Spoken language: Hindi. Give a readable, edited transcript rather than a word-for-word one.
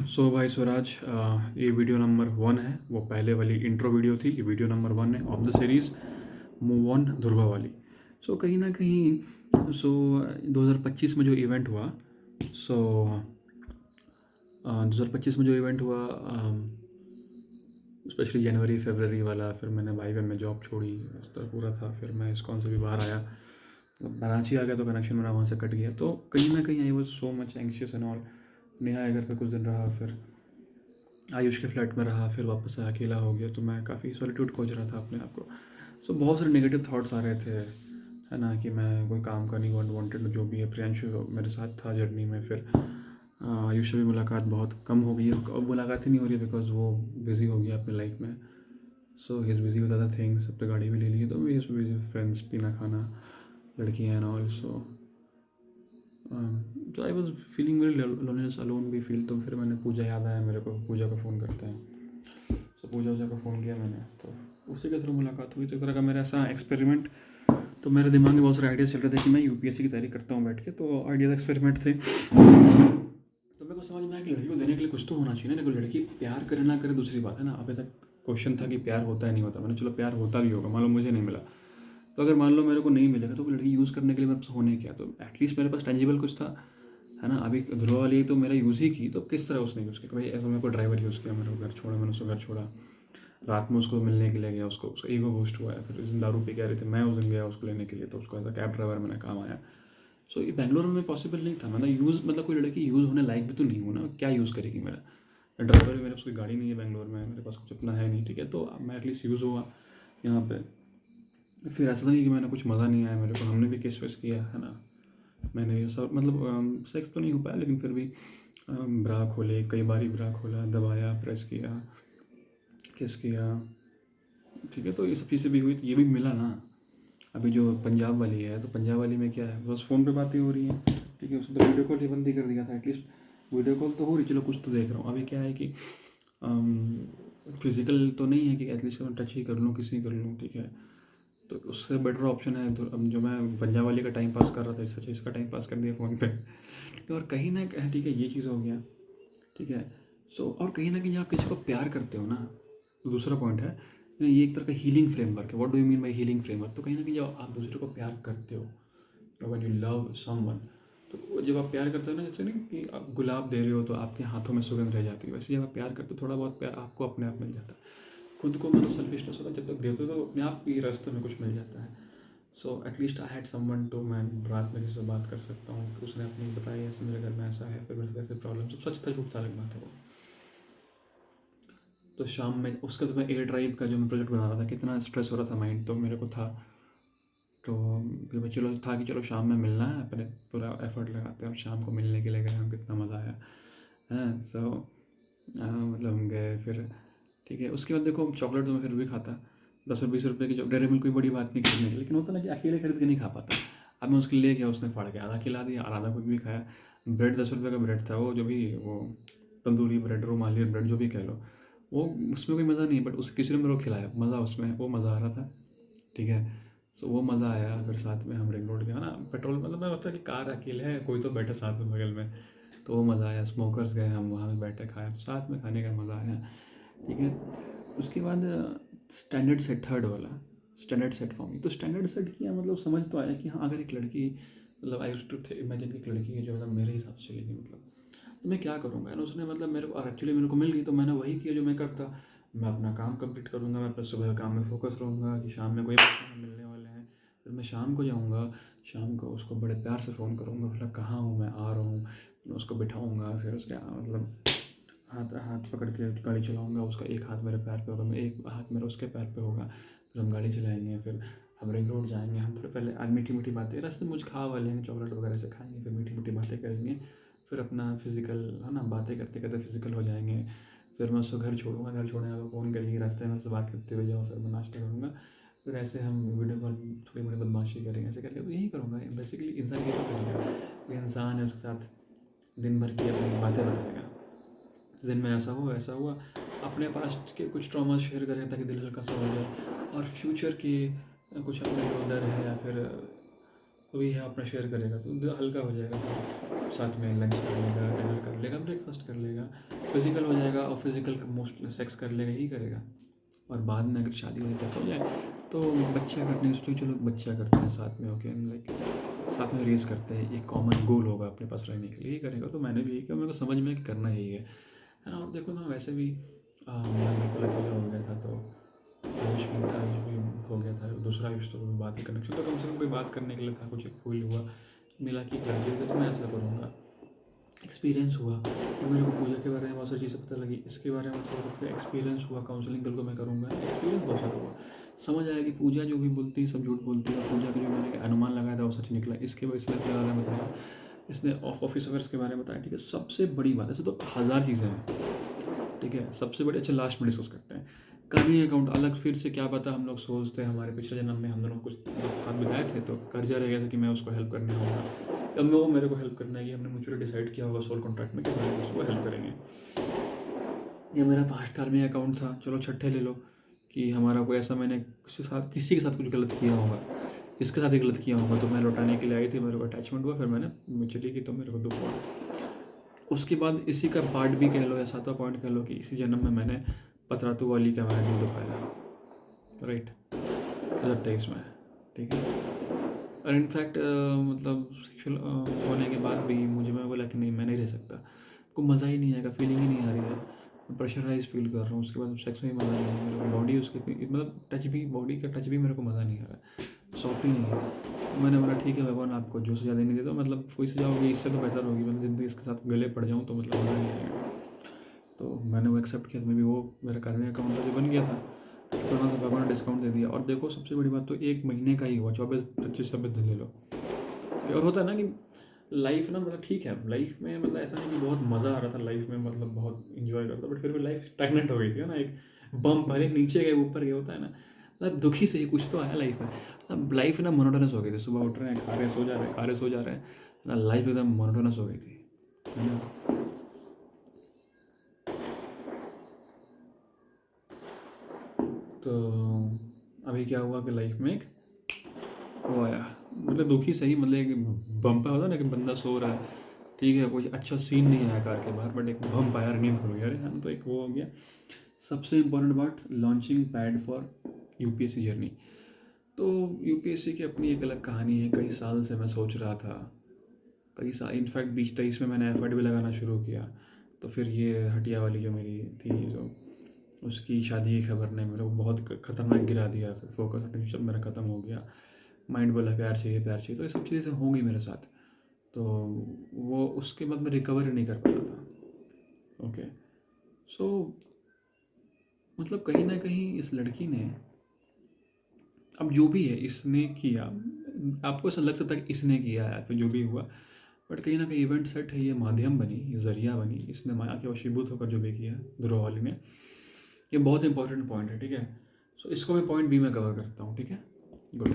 सो भाई स्वराज, ये वीडियो नंबर 1 है। वो पहले वाली इंट्रो वीडियो थी। ये वीडियो नंबर 1 है of the series move on Dhruva वाली। सो कहीं ना कहीं 2025 में जो इवेंट हुआ, सो 2025 में जो इवेंट हुआ, स्पेशली जनवरी फरवरी वाला, फिर मैंने वाई में जॉब छोड़ी, उस तरह पूरा था। फिर मैं इस्कॉन से भी बाहर आया, कराची आ गया तो कनेक्शन मेरा वहाँ से कट गया। तो कहीं ना कहीं I was so much anxious and all. Neha घर पे कुछ दिन रहा, फिर आयुष के फ्लैट में रहा, फिर वापस आया, अकेला हो गया। तो मैं काफ़ी सॉलिट्यूड खोज रहा था अपने आप को। सो बहुत सारे नेगेटिव थॉट्स आ रहे थे, है ना, कि मैं कोई काम का नहीं वांटेड जो भी है। प्रियांशु मेरे साथ था जर्नी में। फिर आयुष से भी मुलाकात बहुत कम हो गई है। अब मुलाकात ही नहीं हो रही है बिकॉज वो बिज़ी हो गया अपनी लाइफ में। So he is busy with other things. अब तो गाड़ी भी ले ली है, तो ही इज़ बिज़ी फ्रेंड्स, पीना खाना, लड़कियाँ एंड ऑल। तो I was feeling very loneliness, alone भी फील। तो फिर मैंने पूजा याद आया मेरे को, पूजा को फ़ोन करते हैं। तो पूजा को फ़ोन किया मैंने, तो उसी के थ्रू मुलाकात हुई। तो एक तरह का मेरा ऐसा एक्सपेरिमेंट। तो मेरे दिमाग में बहुत सारे आइडियाज़ चल रहे थे कि मैं यूपीएससी की तैयारी करता हूँ बैठ के। तो आइडियाज़ एक्सपेरिमेंट थे। तो मेरे को समझ में आया कि लड़की को देने के लिए कुछ तो होना चाहिए ना। कोई लड़की प्यार करे ना करे दूसरी बात है ना। अभी तक क्वेश्चन था कि प्यार होता है नहीं होता। मैंने चलो प्यार होता भी होगा, मान लो मुझे नहीं मिला, तो अगर मान लो मेरे को नहीं मिलेगा तो लड़की यूज़ करने के लिए मेरे पास होने क्या। तो एटलीस्ट मेरे पास टेंजिबल कुछ था, है ना। अभी ध्रुवा वाली तो मेरा यूज़ ही की, तो किस तरह उसने यूज़ किया। भाई ऐसा मेरे को ड्राइवर यूज़ किया, मेरे को घर छोड़ा, मैंने उसको घर छोड़ा, रात में उसको मिलने के लिए गया, उसका ईगो बूस्ट हुआ है। फिर उस दिन दारू पी के आ रही थी, मैं उस दिन गया उसको लेने के लिए, तो उसको एज अ कैब ड्राइवर मैंने काम आया। सो ये बेंगलोर में पॉसिबल नहीं था। मतलब यूज़, मतलब कोई लड़की यूज़ होने लायक भी तो नहीं हूँ ना, क्या यूज़ करेगी मेरा। ड्राइवर भी मेरे पास कोई गाड़ी नहीं है बेंगलोर में, मेरे पास कुछ अपना है नहीं, ठीक है। तो मैं एटलीस्ट यूज़ हुआ यहाँ पे। फिर ऐसा नहीं कि मैंने कुछ मज़ा नहीं आया मेरे को, हमने भी केस वेस किया, है ना। मैंने ये सब मतलब सेक्स तो नहीं हो पाया, लेकिन फिर भी ब्रा खोले, कई बार ब्रा खोला, दबाया, प्रेस किया, किस किया, ठीक है। तो ये सब चीज़ें भी हुई, तो ये भी मिला ना। अभी जो पंजाब वाली है, तो पंजाब वाली में क्या है, बस फ़ोन पे बातें हो रही हैं, ठीक है। उसने तो वीडियो कॉल ही बंद ही कर दिया था। एटलीस्ट वीडियो कॉल तो हो रही, चलो कुछ तो देख रहा हूँ। अभी क्या है कि फिज़िकल तो नहीं है कि एटलीस्ट मैं टच ही कर लूँ, किसी कर लूँ, ठीक है। तो उससे बेटर ऑप्शन है। तो अब जो मैं पंजाब वाली का टाइम पास कर रहा था, इससे अच्छा इसका टाइम पास कर दिया फ़ोन पे। और कहीं ना कहीं, ठीक है, ये चीज़ हो गया, ठीक है। और कहीं ना कहीं आप किसी को प्यार करते हो ना, तो दूसरा पॉइंट है, ये एक तरह का हीलिंग फ्रेमवर्क है। What do you mean by healing framework. तो कहीं ना कहीं जब आप दूसरे को प्यार करते हो, व्हेन यू लव समवन, तो जब आप प्यार करते हो ना, जैसे नहीं कि आप गुलाब दे रहे हो तो आपके हाथों में सुगंध रह जाती है, वैसे जब आप प्यार करते हो थोड़ा बहुत प्यार आपको अपने आप मिल जाता है। खुद को मतलब सेल्फिशनेस होता है, जब तक देते हो तो अपने आप ही रास्ते में कुछ मिल जाता है। So at least I had someone to, मैं रात में किसी से बात कर सकता हूँ। फिर उसने अपनी बताई, ऐसे मेरे घर में ऐसा है, फिर मेरे ऐसे प्रॉब्लम, सब सच था झूठ था अलग बात है वो। तो शाम में उसका, तो मैं एयर ड्राइव का जो मैं प्रोजेक्ट बना रहा था, कितना स्ट्रेस हो रहा था माइंड, तो मेरे को था। तो फिर मैं चलो था कि चलो शाम में मिलना है, अपने पूरा एफर्ट लगाते हैं। और शाम को मिलने के लिए गए हम, कितना मज़ा आया है। सो मतलब हम गए फिर, ठीक है। उसके बाद देखो चॉकलेट तो मैं फिर भी खाता, 10 और 20 रुपये की डेयरी मिल्क, कोई बड़ी बात नहीं खरीदने की, लेकिन होता ना कि अकेले खरीद के नहीं खा पाता। अब मैं उसके लिए गया, उसने फाड़ के आधा खिला दिया और आधा कुछ भी खाया। ब्रेड 10 रुपये का ब्रेड था, वो जो भी वो तंदूरी ब्रेड, रुमाली ब्रेड, जो भी कह लो, वो उसमें कोई मज़ा नहीं, बट उस किसी ने मेरे को खिलाया, मज़ा उसमें, वो मज़ा आ रहा था, ठीक है। सो वो मज़ा आया। फिर साथ में हम रिंग रोड गए ना, पेट्रोल मतलब मैं होता कि कार अकेले है, कोई तो बैठे साथ में बगल में, तो वो मज़ा आया। स्मोकर्स गए हम, वहाँ पे बैठे खाया, तो साथ में खाने का मज़ा आया, ठीक है। उसके बाद स्टैंडर्ड सेट, थर्ड वाला स्टैंडर्ड सेट फॉर मी। तो स्टैंडर्ड सेट किया, मतलब समझ तो आया कि हाँ, अगर एक लड़की, मतलब आई यूज्ड टू इमेजिन कि एक लड़की है जो मतलब मेरे हिसाब से चलेगी, मतलब तो मैं क्या करूँगा। एंड उसने मतलब मेरे को, और एक्चुअली मेरे को मिल गई, तो मैंने वही किया जो मैं करता। मैं अपना काम कंप्लीट करूँगा, मैं अपने सुबह काम में फोकस रहूँगा कि शाम में कोई मिलने वाले हैं। फिर मैं शाम को जाऊँगा, शाम को उसको बड़े प्यार से फ़ोन करूँगा, फिर कहाँ हूँ, मैं आ रहा हूँ, मैं उसको बिठाऊँगा, फिर उसके मतलब हाथ हाथ पकड़ के गाड़ी चलाऊँगा। उसका एक हाथ मेरे पैर पे होगा, मैं एक हाथ मेरा उसके पैर पे होगा। फिर हम गाड़ी चलाएँगे, फिर हम रिंग रोड जाएँगे। हम थोड़े पहले आज मीठी मीठी बातें, रास्ते में मुझे खा वाले हैं, चॉकलेट वगैरह से खाएँगे, फिर मीठी मीठी बातें करेंगे। फिर अपना फिज़िकल, है ना, बातें करते करते फिज़िकल हो जाएंगे। फिर मैं उसको घर छोड़ूंगा, घर छोड़ने वाला फ़ोन करेंगे, रास्ते में उससे बात करते हुए जाओ, फिर मैं नाश्ता करूँगा। फिर ऐसे हम वीडियो कॉल थोड़ी मोड़ी बदमाशी करेंगे, ऐसे करके तो यही करूँगा बेसिकली। इंसान ये तो करेगा, कोई इंसान है, उसके साथ दिन भर की अपनी बातें बताएगा, दिन में ऐसा हुआ, अपने पास्ट के कुछ ट्रॉमा शेयर करें ताकि दिल हल्का सा हो जाए। और फ्यूचर के कुछ अपने जो डर है या फिर कोई है अपना शेयर करेगा, तो दिल हल्का हो जाएगा। फिर साथ में लंच कर लेगा, डिनर कर लेगा, ब्रेकफास्ट कर लेगा। फिज़िकल हो जाएगा और फिज़िकल मोस्ट सेक्स कर लेगा ही करेगा। और बाद में अगर शादी वादी तक हो जाए तो बच्चा करने की सोचो, चलो बच्चा करते हैं साथ में होके, लाइक साथ में रेस करते हैं, एक कॉमन गोल होगा अपने पास रहने के लिए, यही करेगा। तो मैंने भी यही किया, मेरे को समझ में कि करना यही है ना। और देखो ना वैसे भी मेरे को लड़का हो गया था तो आयुष भी हो गया था, दूसरा आयुष तो बात ही कनेक्शन, तो कम से कम कोई बात करने के लिए था, कुछ फील हुआ मिला कि लड़की होगी तो मैं ऐसा करूँगा। एक्सपीरियंस हुआ और मेरे को पूजा के बारे में बहुत सारी चीज़ें पता लगी, इसके बारे में थोड़ा एक्सपीरियंस हुआ, काउंसलिंग कल को मैं करूँगा, एक्सपीरियंस बहुत सारा हुआ। समझ आया कि पूजा जो भी बोलती है सब झूठ बोलती है, और पूजा का जो मैंने अनुमान लगाया था वो सच निकला। इसके इसने के बारे में बताया, इसने ऑफिस वर्स के बारे में बताया, ठीक है। सबसे बड़ी बात, ऐसे तो हज़ार चीज़ें हैं, ठीक है। सबसे बड़ी, अच्छा लास्ट में डिस्कस करते हैं कर्मी अकाउंट। अलग फिर से क्या पता हम लोग सोचते हैं हमारे पिछले जन्म में हम दोनों कुछ साथ बिताए थे, तो कर्जा रह गया था कि मैं उसको हेल्प करने होगा, अब वो मेरे को हेल्प करना है, कि हमने म्यूचुअली डिसाइड किया होगा सोल कॉन्ट्रैक्ट में कि मैं उसको हेल्प करेंगे। ये मेरा पास्ट कर्मी अकाउंट था, चलो छठे ले लो कि हमारा कोई ऐसा, मैंने किसी के साथ कुछ गलत किया होगा, इसके साथ ही गलत किया होगा, तो मैं लौटाने के लिए आई थी, मेरे को अटैचमेंट हुआ, फिर मैंने म्यूचुअली की तो मेरे को दुख हुआ। उसके बाद इसी का पार्ट भी कह लो या सातवां पॉइंट कह लो कि इसी जन्म में मैंने पतरातू वाली का मैंने दिल दुखाया, राइट, 2023 में, ठीक है। और इनफैक्ट मतलब सेक्शुअल होने के बाद भी मुझे, मैं बोला कि नहीं मैं नहीं रह सकता, को मज़ा ही नहीं आएगा, फीलिंग ही नहीं आ रही है, मैं प्रेशराइज फील कर रहा हूँ। उसके बाद सेक्स में ही मज़ा नहीं है मेरे को, बॉडी उसकी मतलब टच भी, बॉडी का टच भी मेरे को मज़ा नहीं आ रहा है, सॉफ्ट ही नहीं है। तो मैंने बोला ठीक है भगवान, आपको जो सजा देनी दे दो, मतलब कोई सजा होगी इससे तो बेहतर होगी, मतलब ज़िंदगी इसके साथ गले पड़ जाऊँ तो मतलब मज़ा नहीं आएगा। तो मैंने वो एक्सेप्ट किया, तो मैं भी वो मेरा कर्मी अकाउंट जो बन गया था, थोड़ा सा भगवान ने डिस्काउंट दे दिया। और देखो सबसे बड़ी बात तो 1 महीने का ही हुआ, 24-25 दिन ले लो। और होता है ना कि लाइफ ना, मतलब ठीक है लाइफ में, मतलब ऐसा नहीं कि बहुत मज़ा आ रहा था लाइफ में, मतलब बहुत इन्जॉय करता, बट फिर भी लाइफ स्टैगनेंट हो गई थी ना, एक बम पहले नीचे गए ऊपर गए, होता है ना, मतलब दुखी से ही कुछ तो आया लाइफ में। अब लाइफ ना मोनोटोनस हो गई थी, सुबह उठ रहे हैं, खा रहे हैं, सो जा रहे हैं, खा रहे सो जा रहे हैं ना, लाइफ एकदम मोनोटोनस हो गई थी, है ना। तो अभी क्या हुआ कि लाइफ में एक वो आया, मतलब दुखी सही, मतलब एक बम्प होता है ना कि बंदा सो रहा है, ठीक है, कोई अच्छा सीन नहीं आया कार के बाहर, बट एक बम्प आया, नींद खुल गया, अरे हाँ, तो एक वो हो गया। सबसे इम्पोर्टेंट बात, launching pad for UPSC journey. तो यूपीएससी की अपनी एक अलग कहानी है, कई साल से मैं सोच रहा था, कई साल, इनफैक्ट 2023 में मैंने एफर्ट भी लगाना शुरू किया। तो फिर ये हटिया वाली जो मेरी थी, जो उसकी शादी की खबर ने मेरे को बहुत खतरनाक गिरा दिया, फिर फोकस अटेंशन मेरा ख़त्म हो गया, माइंड बोला प्यार चाहिए प्यार चाहिए, तो ये सब चीज़ें होंगी मेरे साथ। तो वो उसके बाद मैं रिकवर ही नहीं कर पा रहा था। ओके, सो मतलब कहीं ना कहीं इस लड़की ने, अब जो भी है इसने किया, आपको ऐसा लग सकता है कि इसने किया है फिर जो भी हुआ, बट कहीं ना कहीं इवेंट सेट है, ये माध्यम बनी, ये जरिया बनी, इसने माया के वशीभूत होकर जो भी किया ध्रुव वाली ने, ये बहुत इंपॉर्टेंट पॉइंट है, ठीक है। सो इसको मैं पॉइंट बी में कवर करता हूँ, ठीक है, गुड।